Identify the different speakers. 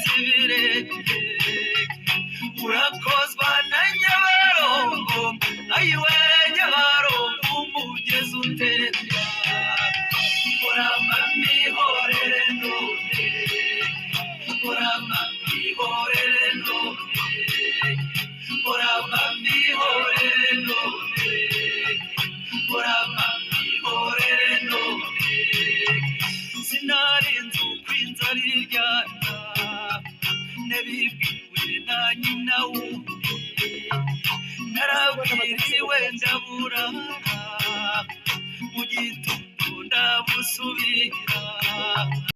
Speaker 1: zibirenge urakozwa na Nyabarongo ayiwe Nyabarongo umugezi utemba urama mihorere none urama mihorere none urama mihorere none urama mihorere none sinarinze ukwinzara iryana nabibwiwe na nyina wundi narabwiriwe ndaburara mu gitondo ndabusubira